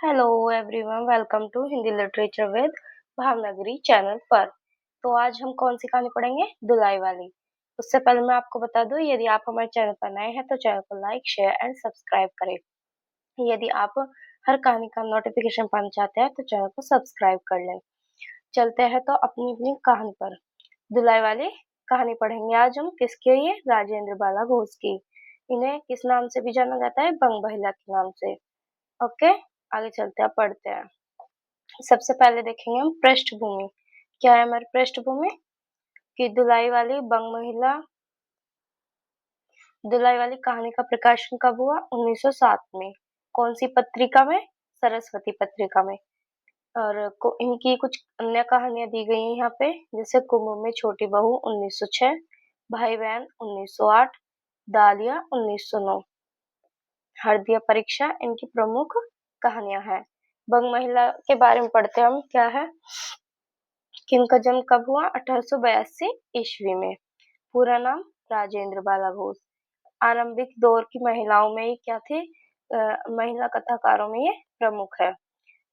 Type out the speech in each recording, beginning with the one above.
Hello everyone, welcome to Hindi literature with Bhavnagari channel पर। तो आज हम कौन सी कहानी पढ़ेंगे? धुलाई वाली। उससे पहले मैं आपको बता दूं, यदि आप हमारे चैनल पर नए हैं तो चैनल को लाइक, शेयर एंड सब्सक्राइब करें। यदि आप हर कहानी का नोटिफिकेशन पाना चाहते हैं तो चैनल को सब्सक्राइब कर लें। चलते हैं तो अपनी अपनी कहानी पर। धुलाई वाली कहानी पढ़ेंगे आज हम। किसकी है ये? राजेंद्र बाला घोष की। इन्हें किस नाम से भी जाना जाता है? बंग बहिला के नाम से। ओके, आगे चलते हैं, पढ़ते हैं। सबसे पहले देखेंगे हम पृष्ठभूमि। क्या है हमारी पृष्ठभूमि? कि धुलाई वाली कहानी का प्रकाशन कब हुआ? 1907 में। कौन सी पत्रिका में? सरस्वती पत्रिका में। और इनकी कुछ अन्य कहानियां दी गई हैं यहाँ पे, जैसे कुमुद में छोटी बहू 1906, भाई बहन 1908, दालिया 1909, हरदिया परीक्षा इनकी प्रमुख कहानियां हैं। बंग महिला के बारे में पढ़ते हैं हम। क्या है कि इनका जन्म कब हुआ? 1882 ईस्वी में। पूरा नाम राजेंद्र बाला घोष। आरंभिक दौर की महिलाओं में ये क्या थे? महिला कथाकारों में ये प्रमुख है।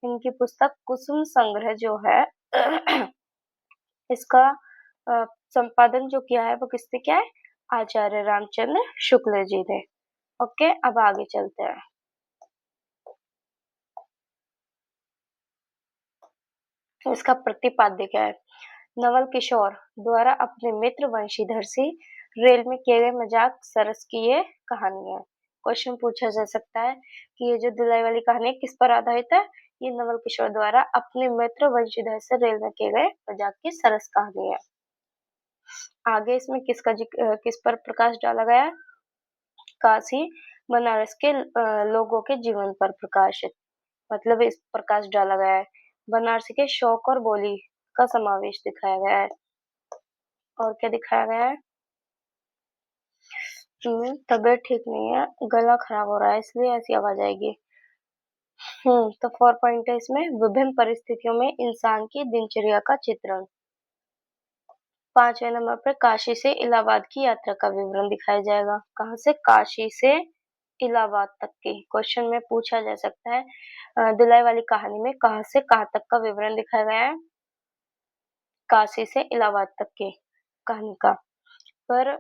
इनकी पुस्तक कुसुम संग्रह जो है इसका संपादन जो किया है वो किसने किया है? आचार्य रामचंद्र शुक्ल जी ने। ओके, अब आगे चलते हैं। इसका प्रतिपाद्य क्या है? नवल किशोर द्वारा अपने मित्र वंशीधर से रेल में किए गए मजाक सरस की ये कहानी है। क्वेश्चन पूछा जा सकता है कि ये जो धुलाई वाली कहानी है किस पर आधारित है? ये नवल किशोर द्वारा अपने मित्र वंशीधर से रेल में किए गए मजाक की सरस कहानी है। आगे इसमें किस पर प्रकाश डाला गया है? काशी बनारस के लोगों के जीवन पर प्रकाशित, मतलब इस प्रकाश डाला गया है। बनारस के शौक और बोली का समावेश दिखाया गया है। और क्या दिखाया गया है? तबीयत ठीक नहीं है, गला खराब हो रहा है, इसलिए ऐसी आवाज आएगी। तो 4 पॉइंट है इसमें। विभिन्न परिस्थितियों में इंसान की दिनचर्या का चित्रण। 5वें नंबर पर काशी से इलाहाबाद की यात्रा का विवरण दिखाया जाएगा। कहाँ से? काशी से इलाहाबाद तक की। क्वेश्चन में पूछा जा सकता है धुलाई वाली कहानी में कहाँ से कहाँ तक का विवरण दिखाया गया है? काशी से इलाहाबाद तक की कहानी का। पर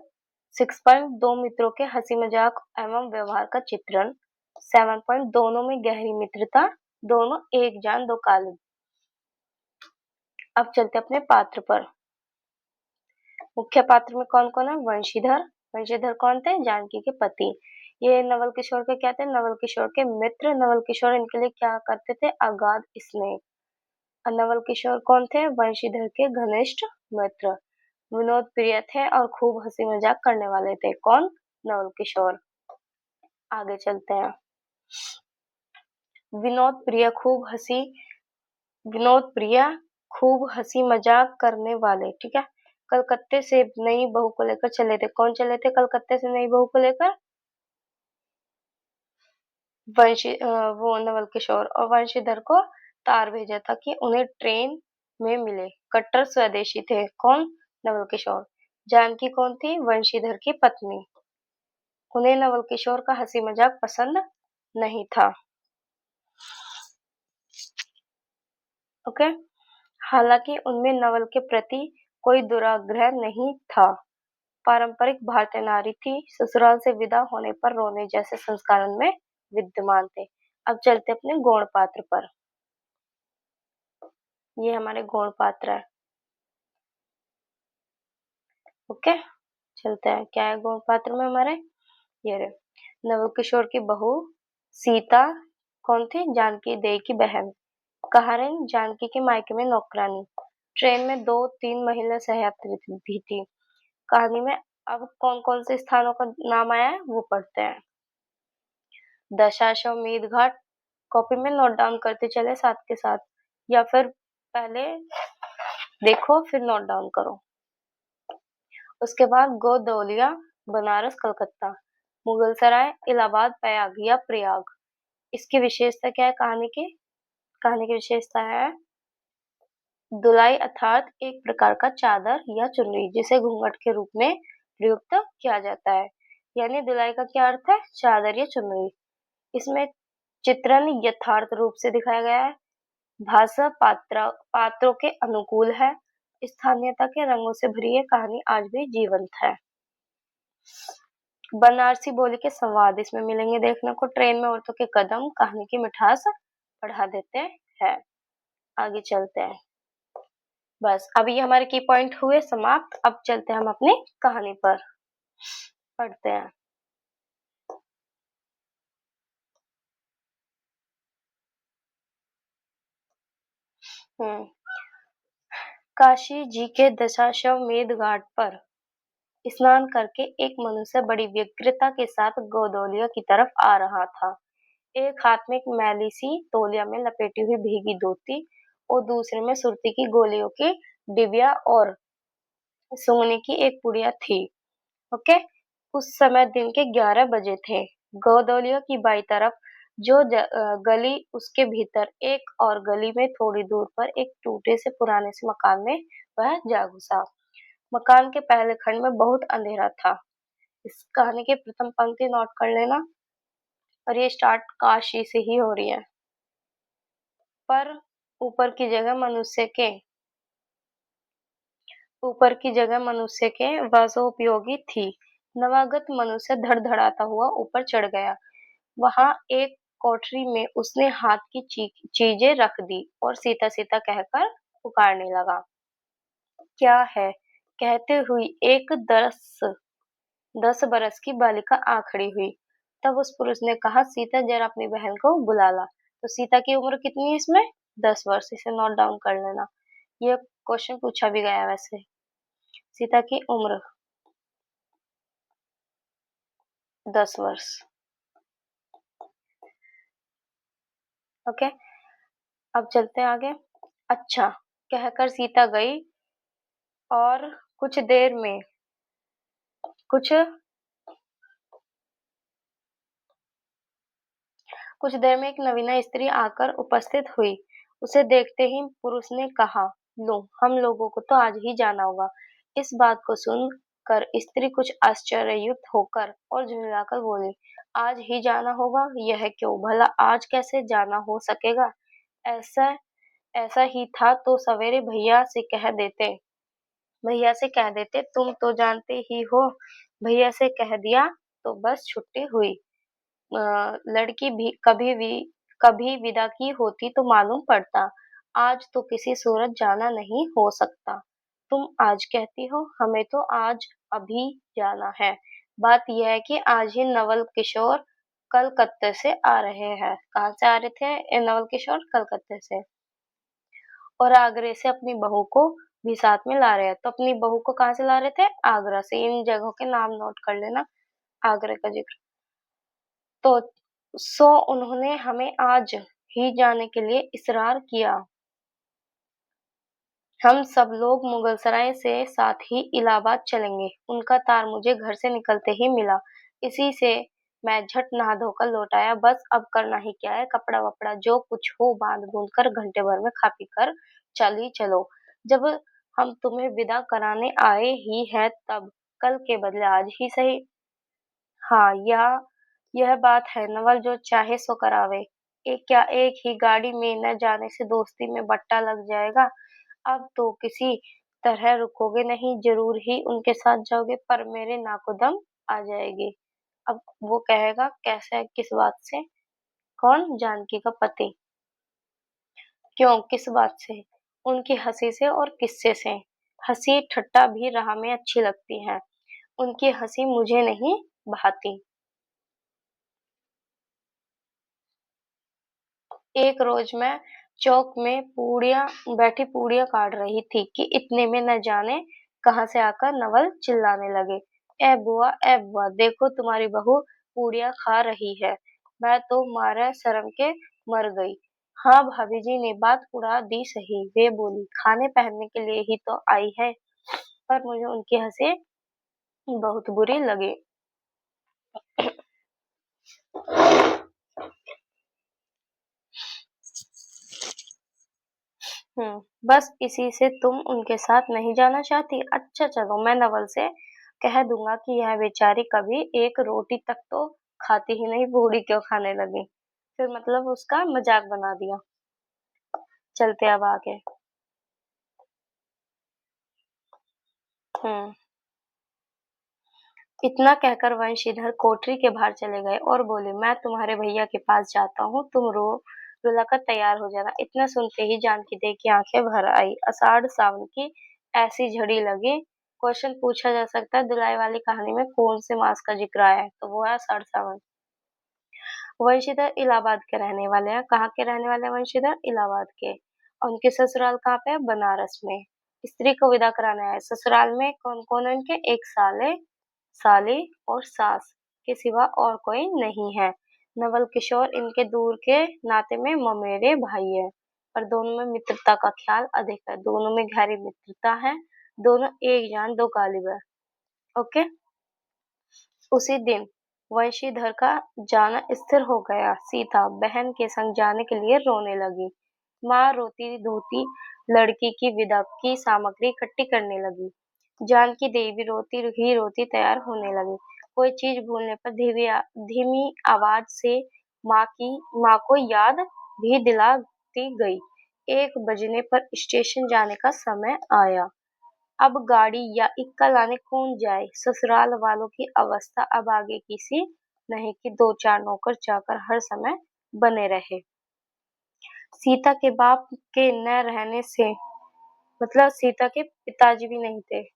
6 पॉइंट दो मित्रों के हंसी मजाक एवं व्यवहार का चित्रण। 7 पॉइंट दोनों में गहरी मित्रता, दोनों एक जान दो कालिब। अब चलते अपने पात्र पर। मुख्य पात्र में कौन कौन है? वंशीधर। वंशीधर कौन थे? जानकी के पति। ये नवल किशोर के क्या थे? नवल किशोर के मित्र। नवल किशोर इनके लिए क्या करते थे? अगाध स्नेह। नवल किशोर कौन थे? वंशीधर के घनिष्ठ मित्र। विनोद प्रिय थे और खूब हंसी मजाक करने वाले थे। कौन? नवल किशोर। आगे चलते हैं। विनोद प्रिय खूब हंसी विनोद प्रिय खूब हंसी मजाक करने वाले, ठीक है। कलकत्ते से नई बहू को लेकर चले थे। कौन चले थे कलकत्ते से नई बहू को लेकर? वो नवल किशोर। और वंशीधर को तार भेजा था कि उन्हें ट्रेन में मिले। कट्टर स्वदेशी थे। कौन? नवल किशोर। जानकी कौन थी? वंशीधर की पत्नी। उन्हें नवल किशोर का हंसी मजाक पसंद नहीं था। ओके, हालांकि उनमें नवल के प्रति कोई दुराग्रह नहीं था। पारंपरिक भारतीय नारी थी। ससुराल से विदा होने पर रोने जैसे संस्कार उनमें विद्यमान थे। अब चलते अपने गौण पात्र पर। ये हमारे गौण पात्र है। ओके, चलते हैं। क्या है गौण पात्र में हमारे? ये रहे। नवल किशोर की बहू सीता कौन थी? जानकी देई की बहन। कहारिन जानकी के मायके में नौकरानी। ट्रेन में 2-3 महिला सहयात्री भी थी। कहानी में अब कौन कौन से स्थानों का नाम आया है वो पढ़ते हैं। दशाश्वमेध घाट। कॉपी में नोट डाउन करते चले साथ के साथ, या फिर पहले देखो फिर नोट डाउन करो। उसके बाद गोदौलिया, बनारस कलकत्ता, मुगल सराय, इलाहाबाद, प्रयाग या प्रयाग। इसकी विशेषता क्या है? कहानी की विशेषता है दुलाई अर्थात एक प्रकार का चादर या चुनरी जिसे घूंघट के रूप में प्रयुक्त किया जाता है। यानी दुलाई का क्या अर्थ है? चादर या चुनरी। इसमें चित्रण यथार्थ रूप से दिखाया गया है। भाषा पात्रों के अनुकूल है। स्थानीयता के रंगों से भरी ये कहानी आज भी जीवंत है। बनारसी बोली के संवाद इसमें मिलेंगे देखने को। ट्रेन में औरतों के कदम कहानी की मिठास बढ़ा देते हैं। आगे चलते हैं। बस अब ये हमारे की पॉइंट हुए समाप्त। अब चलते हैं हम अपनी कहानी पर, पढ़ते हैं। हम्म काशी जी के दशाश्वमेध घाट पर स्नान करके एक मनुष्य बड़ी व्यग्रता के साथ गोदौलिया की तरफ आ रहा था। एक हाथ में एक मैली सी तौलिया में लपेटी हुई भीगी धोती और दूसरे में सुरती की गोलियों की डिबिया और सूंघने की एक पुड़िया थी। ओके। उस समय दिन के 11 बजे थे। गोदौलिया की बाई तरफ जो गली, उसके भीतर एक और गली में थोड़ी दूर पर एक टूटे से पुराने से मकान में वह जा घुसा। मकान के पहले खंड में बहुत अंधेरा था। इस कहानी की प्रथम पंक्ति नोट कर लेना। और ये स्टार्ट काशी से ही हो रही है। पर ऊपर की जगह मनुष्य के वासोपयोगी थी। नवागत मनुष्य धड़धड़ाता हुआ ऊपर चढ़ गया। वहां एक कोठरी में उसने हाथ की चीजें रख दी और सीता सीता कहकर पुकारने लगा। क्या है कहते हुई एक 10 बरस की बालिका आ खड़ी हुई। तब उस पुरुष ने कहा, सीता जरा अपनी बहन को बुला ला। तो सीता की उम्र कितनी है इसमें? 10 वर्ष। इसे नोट डाउन कर लेना। यह क्वेश्चन पूछा भी गया है वैसे। सीता की उम्र 10 वर्ष। ओके। अब चलते हैं आगे। अच्छा कहकर सीता गई और कुछ कुछ देर में एक नवीना स्त्री आकर उपस्थित हुई। उसे देखते ही पुरुष ने कहा, लो हम लोगों को तो आज ही जाना होगा। इस बात को सुनकर स्त्री कुछ आश्चर्ययुक्त होकर और झुंझलाकर बोली, आज ही जाना होगा? यह क्यों? भला आज कैसे जाना हो सकेगा? ऐसा ऐसा ही था तो सवेरे भैया से कह देते। तुम तो जानते ही हो, भैया से कह दिया तो बस छुट्टी हुई। लड़की भी कभी विदा की होती तो मालूम पड़ता। आज तो किसी सूरत जाना नहीं हो सकता। तुम आज कहती हो, हमें तो आज अभी जाना है। बात यह है कि आज ही नवल किशोर कलकत्ते से आ रहे हैं। कहाँ से आ रहे थे ये नवल किशोर? कलकत्ते से। और आगरे से अपनी बहू को भी साथ में ला रहे हैं। तो अपनी बहू को कहाँ से ला रहे थे? आगरा से। इन जगहों के नाम नोट कर लेना। आगरे का जिक्र। तो उन्होंने हमें आज ही जाने के लिए इसरार किया। हम सब लोग मुगलसराय से साथ ही इलाहाबाद चलेंगे। उनका तार मुझे घर से निकलते ही मिला। इसी से मैं झट नहा धोकर लौट आया। बस अब करना ही क्या है, कपड़ा वपड़ा जो कुछ हो बांध बूंद कर घंटे भर में खा पी कर चलो। जब हम तुम्हें विदा कराने आए ही हैं तब कल के बदले आज ही सही। हाँ, यह बात है नवल, जो चाहे सो करावे। एक ही गाड़ी में न जाने से दोस्ती में बट्टा लग जाएगा। अब तो किसी तरह रुकोगे नहीं, जरूर ही उनके साथ जाओगे, पर मेरे नाकोदम आ जाएगी। अब वो कहेगा कैसे, किस बात से? कौन? जानकी का पति। क्यों, किस बात से? उनकी हंसी से और किस्से से। हंसी ठट्टा भी राह में अच्छी लगती है, उनकी हंसी मुझे नहीं भाती। एक रोज मैं चौक में पूड़ियाँ काट रही थी कि इतने में न जाने कहाँ से आकर नवल चिल्लाने लगे, ए बुआ देखो तुम्हारी बहू पूड़ियाँ खा रही है। मैं तो मारे शर्म के मर गई। हाँ भाभी जी ने बात उड़ा दी सही। वे बोली, खाने पहनने के लिए ही तो आई है। पर मुझे उनकी हंसी बहुत बुरी लगी। बस इसी से तुम उनके साथ नहीं जाना चाहती? अच्छा चलो, मैं नवल से कह दूंगा कि यह बेचारी कभी एक रोटी तक तो खाती ही नहीं, बूढ़ी क्यों खाने लगी। फिर मतलब उसका मजाक बना दिया। चलते अब आगे। हम्म। इतना कहकर वंशीधर कोठरी के बाहर चले गए और बोले, मैं तुम्हारे भैया के पास जाता हूँ, तुम रो रुलाकर तैयार हो जाना। इतना सुनते ही जानकी देवी की आंखें भर आई। आषाढ़ सावन की ऐसी झड़ी लगी। क्वेश्चन पूछा जा सकता है, दुलाई वाली कहानी में कौन से मास का जिक्र आया है? तो वो है आषाढ़ सावन। वंशीधर इलाहाबाद के रहने वाले हैं। कहाँ के रहने वाले हैं वंशीधर? इलाहाबाद के। और उनके ससुराल कहाँ पे है? बनारस में। स्त्री को विदा कराने आए। ससुराल में कौन कौन है उनके? एक साले, साली और सास के सिवा और कोई नहीं है। नवल किशोर इनके दूर के नाते में ममेरे भाई है, पर दोनों में मित्रता का ख्याल अधिक है। दोनों में गहरी मित्रता है। दोनों एक जान दो गालिब है। ओके। उसी दिन वंशीधर का जाना स्थिर हो गया। सीता बहन के संग जाने के लिए रोने लगी। माँ रोती धोती लड़की की विदा की सामग्री इकट्ठी करने लगी। जानकी देवी रोती ही रोती तैयार होने लगी। कोई चीज भूलने पर धीमी आवाज से माँ को याद भी दिलाती गई। 1 बजने पर स्टेशन जाने का समय आया। अब गाड़ी या इक्का लाने कौन जाए? ससुराल वालों की अवस्था अब आगे की सी नहीं कि 2-4 नौकर चाकर हर समय बने रहे। सीता के बाप के न रहने से, मतलब सीता के पिताजी भी नहीं थे,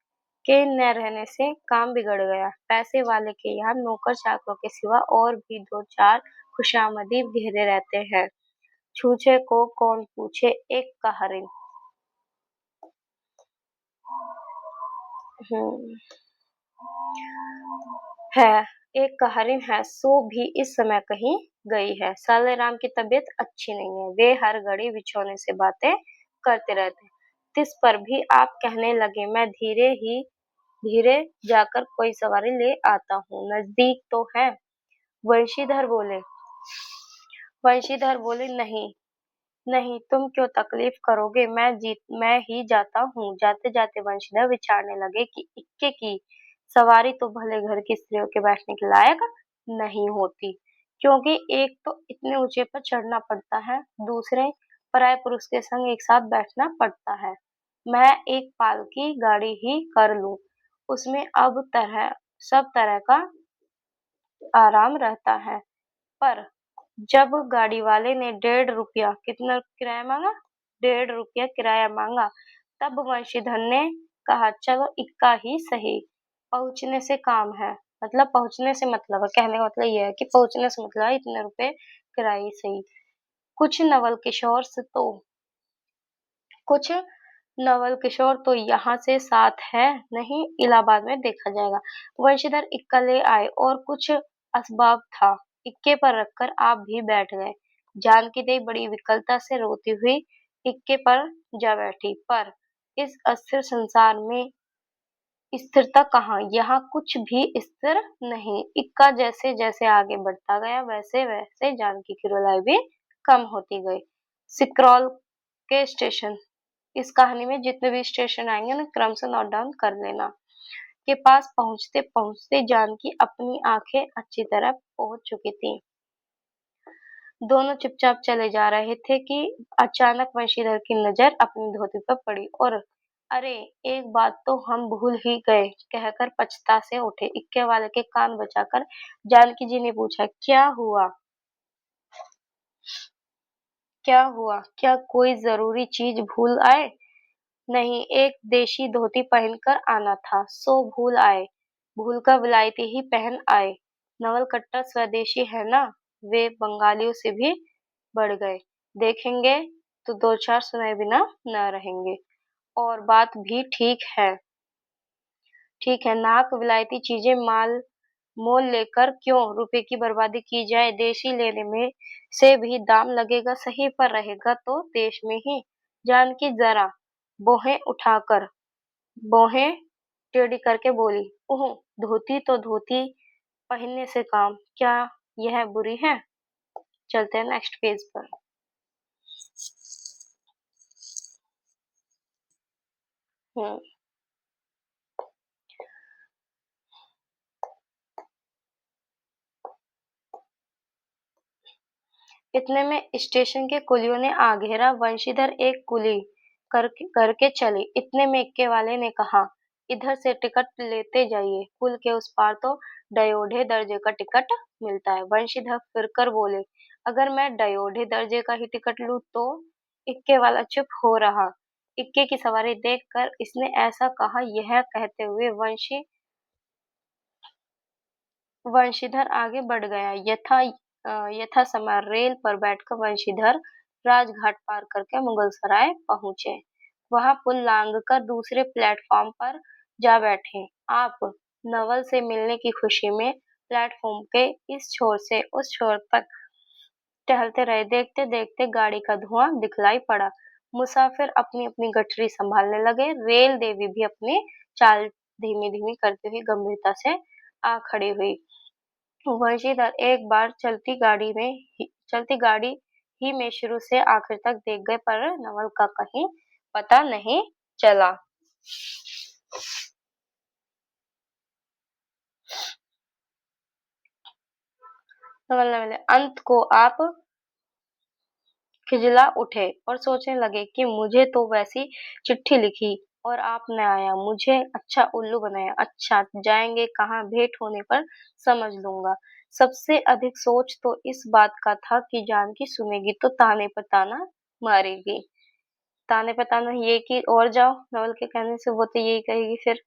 के न रहने से काम बिगड़ गया। पैसे वाले के यहाँ नौकर चाकरों के सिवा और भी 2-4 खुशामदी घेरे रहते हैं। छूछे को कौन पूछे, एक का हरिन। हम्म। है, एक कहारिन है, सो भी इस समय कहीं गई है। साले राम की तबीयत अच्छी नहीं है। वे हर घड़ी बिछौने से बातें करते रहते हैं। तिस पर भी आप कहने लगे, मैं धीरे जाकर कोई सवारी ले आता हूँ, नजदीक तो है। वंशीधर बोले वंशीधर बोले, नहीं नहीं, तुम क्यों तकलीफ करोगे, मैं ही जाता हूँ। जाते जाते वंशीधर विचारने लगे कि इक्के की सवारी तो भले घर की स्त्रियों के बैठने के लायक नहीं होती, क्योंकि एक तो इतने ऊंचे पर चढ़ना पड़ता है, दूसरे पराये पुरुष के संग एक साथ बैठना पड़ता है। मैं एक पालकी गाड़ी ही कर लूं, उसमें अब सब तरह का आराम रहता है। पर जब गाड़ी वाले ने 1.5 रुपया, कितना किराया मांगा? 1.5 रुपया किराया मांगा, तब वंशीधर ने कहा, चलो इक्का ही सही, पहुंचने से काम है। मतलब पहुंचने से मतलब है, कहने का मतलब यह है कि पहुंचने से मतलब है, इतने रुपए किराया ही सही। कुछ नवल किशोर से तो कुछ नवल किशोर तो यहाँ से साथ है, नहीं इलाहाबाद में देखा जाएगा। वंशीधर इक्का ले आए और कुछ असबाब था, इक्के पर रखकर आप भी बैठ गए। जानकी देवी बड़ी विकलता से रोती हुई इक्के पर जा बैठी। पर इस अस्थिर संसार में स्थिरता कहाँ? यहाँ कुछ भी स्थिर नहीं। इक्का जैसे जैसे आगे बढ़ता गया, वैसे वैसे जानकी की रुलाई भी कम होती गई। सिकरौल के स्टेशन, इस कहानी में जितने भी स्टेशन आएंगे ना, क्रम से नोट डाउन कर लेना। के पास पहुंचते पहुंचते जानकी अपनी आंखें अच्छी तरह पहुंच चुकी थी। दोनों चुपचाप चले जा रहे थे कि अचानक वंशीधर की नजर अपनी धोती पर पड़ी और अरे, एक बात तो हम भूल ही गए, कहकर पछता से उठे। इक्के वाले के कान बचाकर जानकी जी ने पूछा, क्या हुआ? क्या हुआ? क्या कोई जरूरी चीज भूल आए? नहीं, एक देशी धोती पहनकर आना था, सो भूल आए। भूलकर विलायती ही पहन आए। नवल कट्टा स्वदेशी है ना, वे बंगालियों से भी बढ़ गए। देखेंगे तो 2-4 सुनाए बिना न रहेंगे। और बात भी ठीक है, नाक विलायती चीजें मोल लेकर क्यों रुपए की बर्बादी की जाए? देशी लेने में से भी दाम लगेगा, सही पर रहेगा तो देश में ही। जानकी जरा बोहें उठाकर बोहें टेढ़ी करके बोली, ओह, धोती तो धोती, पहनने से काम क्या, यह बुरी है? चलते हैं नेक्स्ट पेज पर। हम्म। इतने में स्टेशन के कुलियों ने आ घेरा। वंशीधर एक कुली करके चले। इतने में इक्के वाले ने कहा, इधर से टिकट लेते जाइए, पुल के उस पार तो डयोढे दर्जे का टिकट मिलता है। वंशीधर फिर कर बोले, अगर मैं डयोढे दर्जे का ही टिकट लूं तो? इक्के वाला चुप हो रहा। इक्के की सवारी देखकर इसने ऐसा कहा, यह कहते हुए वंशीधर आगे बढ़ गया। यथा समय रेल पर बैठकर वंशीधर राजघाट पार करके मुगलसराय पहुंचे। वहां पुल लांघकर दूसरे प्लेटफॉर्म पर जा बैठे। आप नवल से मिलने की खुशी में प्लेटफॉर्म के इस छोर से उस छोर तक टहलते रहे। देखते देखते गाड़ी का धुआं दिखलाई पड़ा। मुसाफिर अपनी अपनी गठरी संभालने लगे। रेल देवी भी अपनी चाल धीमी धीमी करती हुई गंभीरता से आ खड़ी हुई। वंशीधर एक बार चलती गाड़ी ही में शुरू से आखिर तक देख गए, पर नवल का कहीं पता नहीं चला। नवल न मिले। अंत को आप खिजला उठे और सोचने लगे कि मुझे तो वैसी चिट्ठी लिखी और आप न आया, मुझे अच्छा उल्लू बनाया। अच्छा, जाएंगे कहाँ? भेंट होने पर समझ लूंगा। सबसे अधिक सोच तो इस बात का था कि जानकी सुनेगी तो ताने पर ताना मारेगी। ताने पे ताना ये कि और जाओ, नवल के कहने से वो तो यही कहेगी फिर।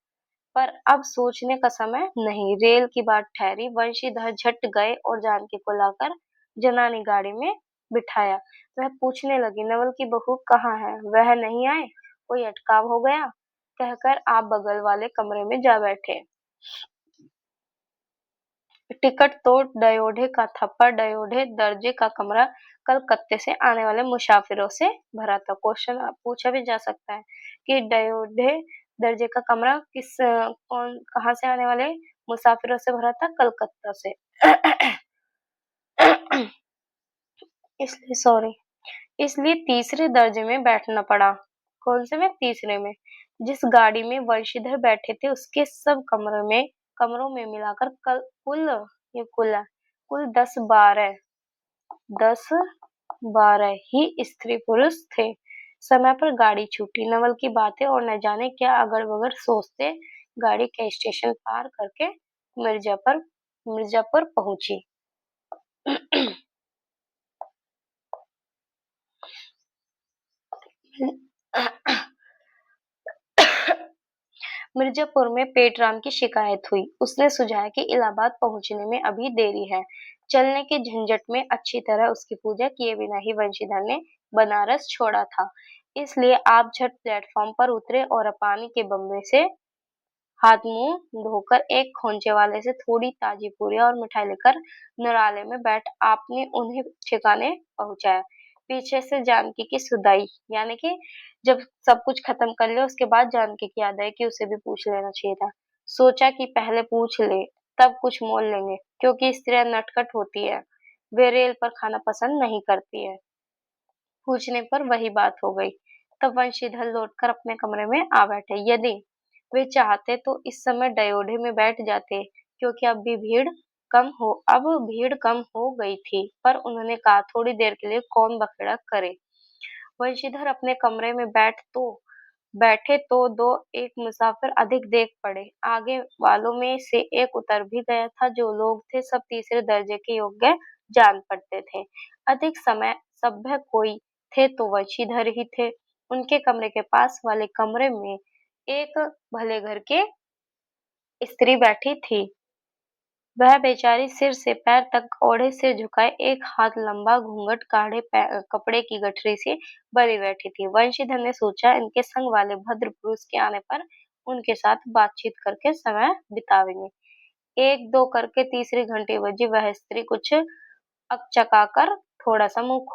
पर अब सोचने का समय नहीं। रेल की बात ठहरी। वंशीधर झट गए और जानकी को लाकर जनानी गाड़ी में बिठाया। वह पूछने लगी, नवल की बहू कहाँ है? वह नहीं आए? कोई अटकाव हो गया? कहकर आप बगल वाले कमरे में जा बैठे। टिकट तो डयोढे का था, पर डयोढे दर्जे का कमरा कलकत्ते से आने वाले मुसाफिरों से भरा था। क्वेश्चन पूछा भी जा सकता है कि डयोढे दर्जे का कमरा कौन कहाँ से आने वाले मुसाफिरों से भरा था? कलकत्ता से। इसलिए सॉरी इसलिए तीसरे दर्जे में बैठना पड़ा। कौन से में? तीसरे में। जिस गाड़ी में वंशीधर बैठे थे उसके सब कमरों में मिलाकर कुल ये कुल है कुल 10-12 ही स्त्री पुरुष थे। समय पर गाड़ी छूटी। नवल की बातें और न जाने क्या अगड़ बगड़ सोचते गाड़ी के स्टेशन पार करके मिर्जापुर मिर्जापुर पहुंची। मिर्जापुर में पेटराम की शिकायत हुई। उसने सुझाया कि इलाहाबाद पहुंचने में अभी देरी है। चलने के झंझट में अच्छी तरह उसकी पूजा किए बिना ही वंशीधर ने बनारस छोड़ा था। इसलिए आप झट प्लेटफॉर्म पर उतरे और पानी के बम्बे से हाथ मुंह धोकर एक खोंचे वाले से थोड़ी ताजी पूरियां और मिठाई लेकर नराले में बैठ आपने उन्हें ठिकाने पहुंचाया। पीछे से जानकी की सुधाई, यानी कि जब सब कुछ खत्म कर लिया उसके बाद जानकी की याद आई कि उसे भी पूछ लेना चाहिए था। सोचा कि पहले पूछ ले, तब कुछ मोल लेंगे, क्योंकि स्त्रियां नटखट होती है। वे रेल पर खाना पसंद नहीं करती है। पूछने पर वही बात हो गई। तब वंशीधर लौटकर अपने कमरे में आ बैठे। यदि वे चाहते तो इस समय डयोढे में बैठ जाते, क्योंकि अब भीड़ कम हो गई थी। पर उन्होंने कहा, थोड़ी देर के लिए कौन बखेड़ा करे। वंशीधर अपने कमरे में बैठे तो दो एक मुसाफिर अधिक देख पड़े। आगे वालों में से एक उतर भी गया था। जो लोग थे सब तीसरे दर्जे के योग्य जान पड़ते थे। अधिक समय सभ्य कोई थे तो वंशीधर ही थे। उनके कमरे के पास वाले कमरे में एक भले घर के स्त्री बैठी थी। वह बेचारी सिर से पैर तक ओढ़े सिर झुकाए एक हाथ लंबा घूंघट काढ़े कपड़े की गठरी से बनी बैठी थी। वंशीधर ने सोचा, इनके संग वाले भद्र पुरुष के आने पर उनके साथ बातचीत करके समय बितावेंगे। एक दो करके तीसरी घंटी बजी। वह स्त्री कुछ अकचकाकर थोड़ा सा मुंह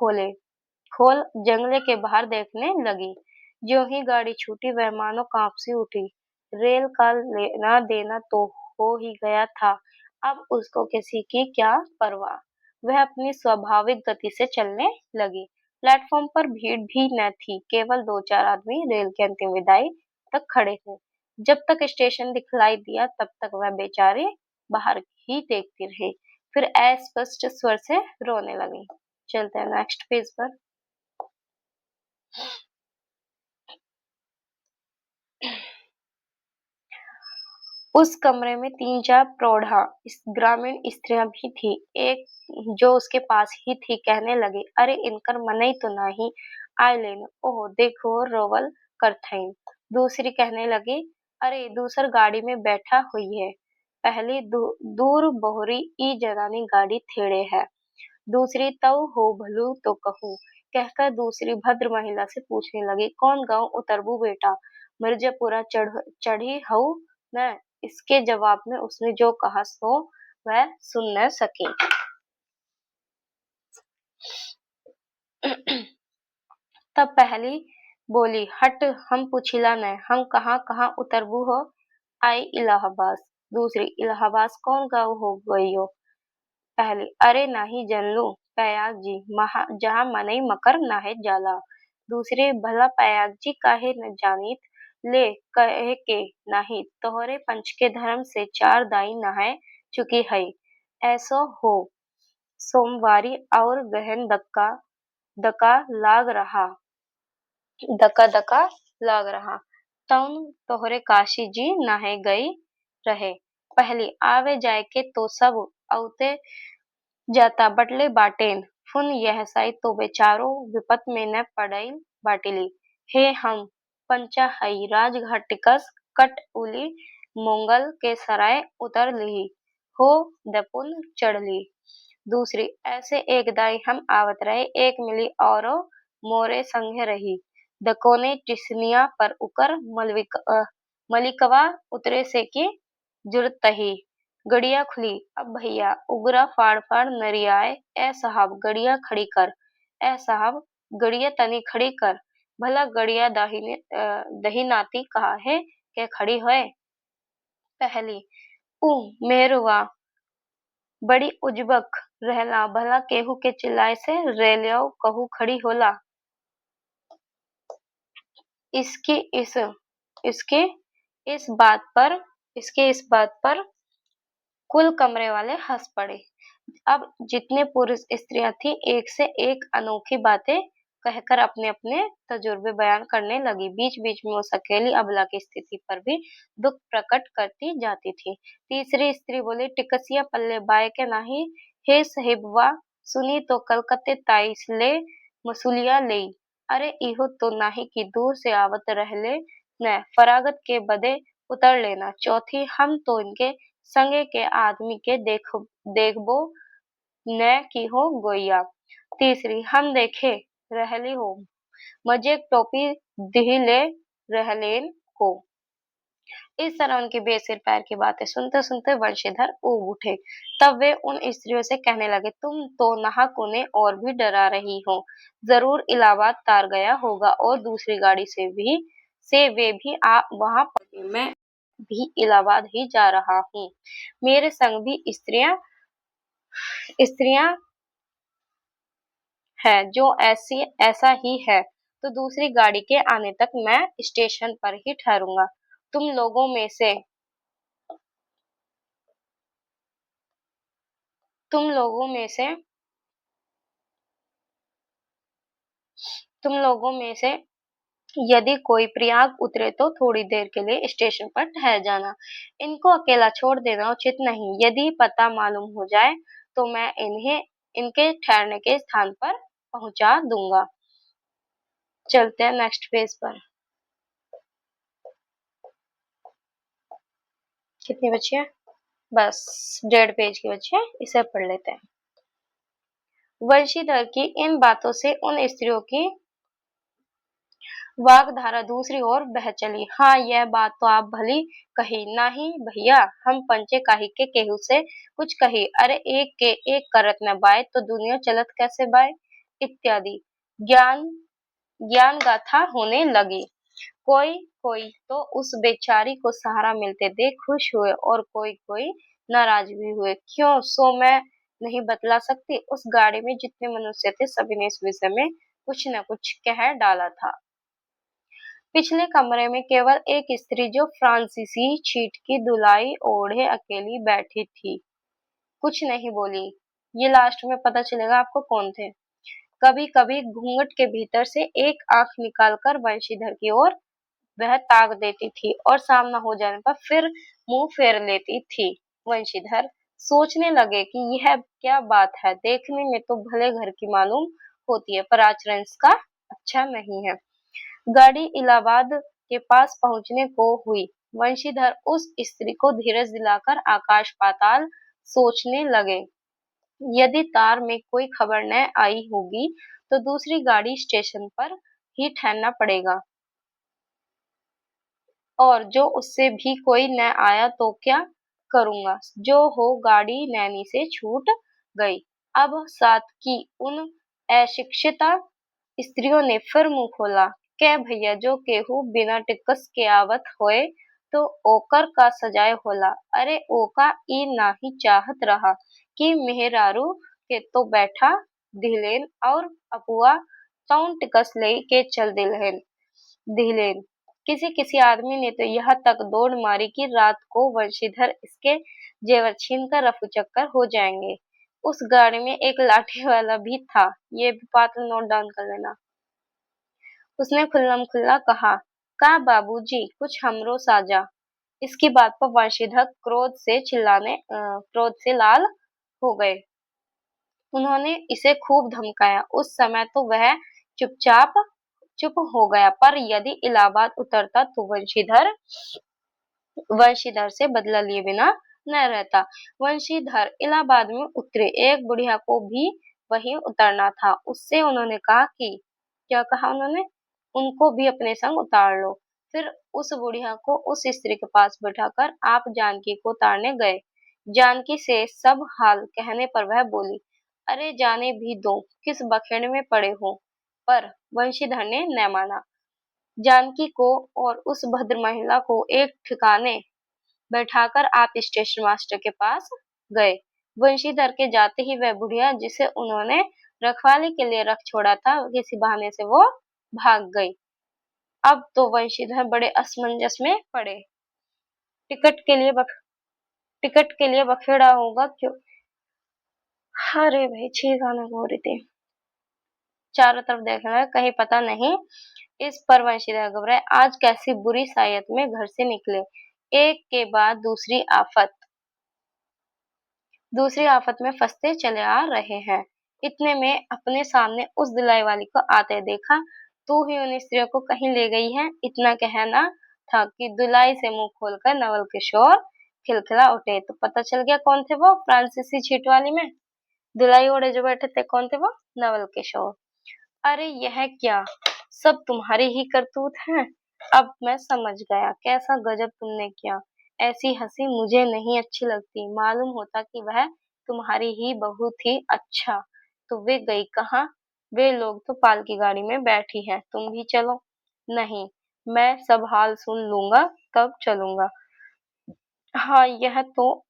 खोल जंगले के बाहर देखने लगी। ज्यों ही गाड़ी छूटी वह मानो कांप सी उठी। रेल का लेना देना तो हो ही गया था, अब उसको किसी की क्या परवाह। वह अपनी स्वाभाविक गति से चलने लगी। प्लेटफॉर्म पर भीड़ भी न थी, केवल दो चार आदमी रेल की अंतिम विदाई तक खड़े थे। जब तक स्टेशन दिखलाई दिया तब तक वह बेचारी बाहर ही देखती रही, फिर अस्पष्ट स्वर से रोने लगी। चलते हैं नेक्स्ट पेज पर। उस कमरे में 3-4 प्रौढ़ा ग्रामीण स्त्रियां भी थी। एक जो उसके पास ही थी कहने लगी, अरे इनकर मनई तो नहीं आइलेन, ओह देखो रोवल करथईन। दूसरी कहने लगी, अरे दूसर गाड़ी में बैठा हुई है। पहली दूर बोहरी ई जनानी गाड़ी थेड़े है। दूसरी तऊ हो भलू तो कहूँ, कहकर दूसरी भद्र महिला से पूछने लगी, कौन गांव उतरबू बेटा, मिर्जापुरा चढ़ी हऊ न। इसके जवाब में उसने जो कहा सो वह सुन न सकी। तब पहली बोली, हट हम पूछिला न, हम कहाँ कहाँ उतरबू हो। आई इलाहाबाद। दूसरी, इलाहाबाद कौन गाँव हो गई हो। पहली, अरे नाही जनलू, प्रयाग जी जहाँ मनई मकर नाहे जाला। दूसरे, भला प्रयाग जी काहे न जानित, ले कहे के नाही तोहरे पंच के धर्म से 4 दाई नहाए चुकी हई। ऐसो हो सोमवारी और गहन दका लाग रहा, दका दका लाग रहा। तउन तोहरे काशी जी नहाए गई रहे। पहली, आवे जाए के तो सब औते जाता बटले बाटेन, फुन यह साई तो बेचारो विपत में न पड़ई बाटिली। हे हम पंचा हई राजघाट टिकस कट उली मोंगल के सराय उतर ली हो दपुन चढ़ ली। दूसरी, ऐसे एक दाई हम आवत रहे, एक मिली औरो मोरे संगे रही। दकोने टिसनिया पर उकर मलिकवा उतरे से की जुरतही। गड़िया खुली, अब भैया उगरा फाड़ फाड़ नरियाए, ए साहब गड़िया खड़ी कर, ए साहब गड़िया तनी खड़ी कर, भला गड़िया दही नाती कहा है के खड़ी होए। पहली, ऊ मेरुआ बड़ी उजबक रहला, भला केहू के चिल्लाए से रेलियो कहू खड़ी होला। इसकी इस इसके इस बात पर इसके इस बात पर कुल कमरे वाले हंस पड़े। अब जितने पुरुष स्त्रियां थी एक से एक अनोखी बातें कहकर अपने अपने तजुर्बे बयान करने लगी। बीच बीच में उस अकेली अबला की स्थिति पर भी दुख प्रकट करती जाती थी। तीसरी स्त्री बोली, टिकसिया पल्ले बाय के नाही, हे साहिबवा सुनी तो कलकत्ते ताईस ले मसूलिया ले। अरे इहो तो नाही कि दूर से आवत रहले न, फरागत के बदे उतर लेना। चौथी, हम तो इनके संगे के आदमी के देखबो न की हो गोइया। तीसरी, हम देखे रहली हो मजे टोपी दिहिले रहलेन को। इस तरह उनके बेसिर पैर की बातें सुनते सुनते वंशीधर ऊब उठे। तब वे उन स्त्रियों से कहने लगे, तुम तो नाहक उन्हें और भी डरा रही हो। जरूर इलाहाबाद तार गया होगा और दूसरी गाड़ी से वे भी वहां पहुंचे। मैं भी इलाहाबाद ही जा रहा हूँ। मेरे संग भी स्त्रियां स्त्रियां है जो ऐसा ही है, तो दूसरी गाड़ी के आने तक मैं स्टेशन पर ही ठहरूंगा। तुम लोगों में से तुम लोगों में से तुम लोगों में से यदि कोई प्रयाग उतरे तो थोड़ी देर के लिए स्टेशन पर ठहर जाना। इनको अकेला छोड़ देना उचित नहीं। यदि पता मालूम हो जाए तो मैं इन्हें इनके ठहरने के स्थान पर पहुंचा दूंगा। चलते हैं नेक्स्ट पेज पर। कितनी बची है? बस 1.5 पेज की बची है, इसे पढ़ लेते हैं। वंशीधर की इन बातों से उन स्त्रियों की वाग्धारा दूसरी ओर बह चली। हाँ, यह बात तो आप भली कही। नहीं भैया, हम पंचे काहे के केहू से कुछ कही, अरे एक के एक करत न बाय तो दुनिया चलत कैसे बाय, इत्यादि ज्ञान ज्ञान गाथा होने लगी। कोई कोई तो उस बेचारी को सहारा मिलते देख खुश हुए और कोई कोई नाराज भी हुए। क्यों, सो मैं नहीं बतला सकती। उस गाड़ी में जितने मनुष्य थे सभी ने इस विषय में कुछ न कुछ कह डाला था। पिछले कमरे में केवल एक स्त्री जो फ्रांसीसी छीट की धुलाई ओढ़े अकेली बैठी थी, कुछ नहीं बोली। ये लास्ट में पता चलेगा आपको कौन थे। कभी कभी घूंघट के भीतर से एक आंख निकालकर वंशीधर की ओर वह ताक देती थी और सामना हो जाने पर फिर मुंह फेर लेती थी। वंशीधर सोचने लगे कि यह क्या बात है, देखने में तो भले घर की मालूम होती है पर आचरण इसका अच्छा नहीं है। गाड़ी इलाहाबाद के पास पहुंचने को हुई। वंशीधर उस स्त्री को धीरज दिलाकर आकाश पाताल सोचने लगे। यदि तार में कोई खबर न आई होगी तो दूसरी गाड़ी स्टेशन पर ही ठहरना पड़ेगा, और जो उससे भी कोई न आया तो क्या करूंगा। जो हो, गाड़ी नैनी से छूट गई। अब साथ की उन अशिक्षिता स्त्रियों ने फिर मुंह खोला। "कै भैया, जो केहू बिना टिकस के आवत होए तो ओकर का सजाए होला। अरे ओका ई नाही चाहत रहा कि मेहरारू के तो बैठा दिहलेन और अपुआ कौन टिकस ले के चल दिहलेन। किसी किसी आदमी ने तो यहाँ तक दौड़ मारी कि रात को वंशीधर इसके जेवर छीन कर रफू चक्कर हो जाएंगे। उस गाड़ी में एक लाठी वाला भी था, ये भी बात नोट डाउन कर लेना।" उसने खुल्लम खुल्ला कहा, "का बाबूजी, कुछ हमरो साजा।" इसकी बात पर वंशीधर क्रोध से लाल हो गए। उन्होंने इसे खूब धमकाया। उस समय तो वह चुपचाप चुप हो गया, पर यदि इलाहाबाद उतरता तो वंशीधर से बदला लिए बिना न रहता। वंशीधर इलाहाबाद में उतरे। एक बुढ़िया को भी वहीं उतरना था। उससे उन्होंने कहा कि क्या कहा उन्होंने, उनको भी अपने संग उतार लो। फिर उस बुढ़िया को उस स्त्री के पास बैठाकर आप जानकी को उतारने गए। जानकी से सब हाल कहने पर वह बोली, "अरे जाने भी दो, किस बखेड़ में पड़े हो।" पर वंशीधर ने न माना। जानकी को और उस भद्र महिला को एक ठिकाने बैठाकर आप स्टेशन मास्टर के पास गए। वंशीधर के जाते ही वह बुढ़िया, जिसे उन्होंने रखवाली के लिए रख छोड़ा था, किसी बहाने से वो भाग गई। अब तो वंशीधर बड़े असमंजस में पड़े। टिकट के लिए बख, टिकट के लिए बखेड़ा होगा क्यों। अरे भाई, छह गाने हो रहे थे। चारों तरफ देखने लगा, कहीं पता नहीं। इस पर वंशीधर घबराए। आज कैसी बुरी सायत में घर से निकले। एक के बाद दूसरी आफत में फंसते चले आ रहे हैं। इतने में अपने सामने उस दुलाई वाली को आते देखा। "तू ही उन स्त्रियों को कहीं ले गई है?" इतना कहना था कि दुलाई से मुंह खोलकर नवल किशोर खिलखिला उठे। तो पता चल गया कौन थे वो, फ्रांसीसी छीट वाली में दुलाई ओढ़े जो बैठे थे, कौन थे वो, नवल किशोर। "अरे यह क्या, सब तुम्हारी ही करतूत है। अब मैं समझ गया, कैसा गजब तुमने किया। ऐसी हंसी मुझे नहीं अच्छी लगती। मालूम होता कि वह तुम्हारी ही बहू थी। अच्छा, तो वे गई कहाँ?" "वे लोग तो पालकी गाड़ी में बैठी हैं, तुम भी चलो।" "नहीं, मैं सब हाल सुन लूंगा तब चलूंगा।" "हाँ, यह तो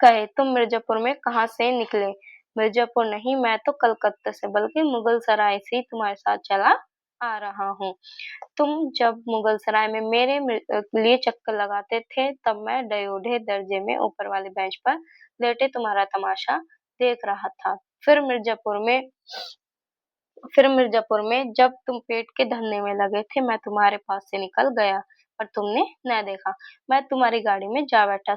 कहे, तुम मिर्जापुर में कहाँ से निकले?" "मिर्जापुर नहीं, मैं तो कलकत्ता से, बल्कि मुगलसराय से ही तुम्हारे साथ चला आ रहा हूँ। तुम जब मुगलसराय में मेरे लिए चक्कर लगाते थे, तब मैं डयोढे दर्जे में ऊपर वाले बेंच पर लेटे तुम्हारा तमाशा देख रहा था। फिर मिर्जापुर में जब तुम पेट के धंधे में लगे थे, मैं तुम्हारे पास से निकल गया, पर तुमने न देखा। मैं तुम्हारी गाड़ी में जा बैठा।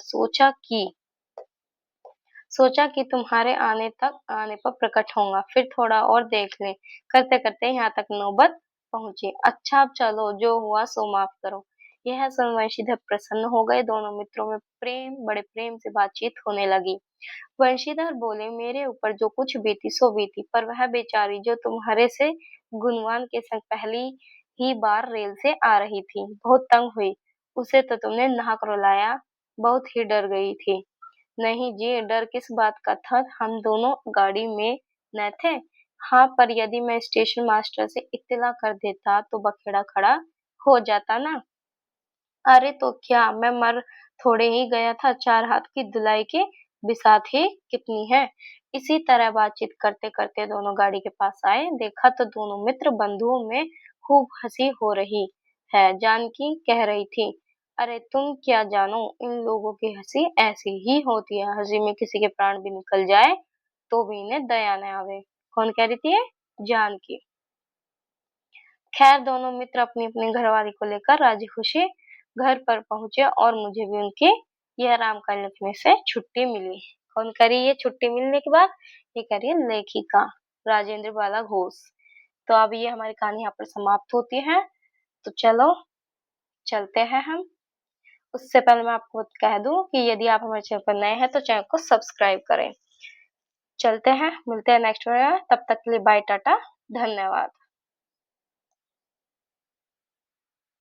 सोचा कि तुम्हारे आने पर प्रकट होऊंगा, फिर थोड़ा और देख लें। करते करते यहाँ तक नौबत पहुंची। अच्छा, अब चलो, जो हुआ सो माफ करो।" यह सुन वंशीधर प्रसन्न हो गए। दोनों मित्रों में बड़े प्रेम से बातचीत होने लगी। वंशीधर बोले, "मेरे ऊपर जो कुछ बीती सो बीती, पर वह बेचारी जो तुम्हारे से गुणवान के संग पहली ही बार रेल से आ रही थी, बहुत तंग हुई। उसे तो तुमने नाक रुलाया, बहुत ही डर गई थी।" "नहीं जी, डर किस बात का था, हम दोनों गाड़ी में न थे।" "हाँ, पर यदि मैं स्टेशन मास्टर से इत्तला कर देता तो बखेड़ा खड़ा हो जाता ना।" "अरे तो क्या, मैं मर थोड़े ही गया था, 4 हाथ की धुलाई के बिसात ही कितनी है।" इसी तरह बातचीत करते करते दोनों गाड़ी के पास आए। देखा तो दोनों मित्र बंधुओं में खूब हंसी हो रही है। जानकी कह रही थी, "अरे तुम क्या जानो, इन लोगों की हंसी ऐसी ही होती है। हंसी में किसी के प्राण भी निकल जाए तो भी इन्हें दया न आवे।" कौन कह रही थी ये? जानकी। खैर दोनों मित्र अपनी-अपनी घरवाली को लेकर राजी खुशी घर पर पहुँचे और मुझे भी उनकी यह राम कहानी लिखने से छुट्टी मिली। कौन कह रही है छुट्टी मिलने के बाद? ये कह रही है लेखिका राजेंद्र बाला घोष। तो अब ये हमारी कहानी यहाँ पर समाप्त होती है। तो चलो चलते हैं हम। उससे पहले मैं आपको कह दूँ कि यदि आप हमारे चैनल पर नए हैं तो चैनल को सब्सक्राइब करें। चलते हैं, मिलते हैं नेक्स्ट वीडियो में, तब तक के लिए बाय टाटा, धन्यवाद।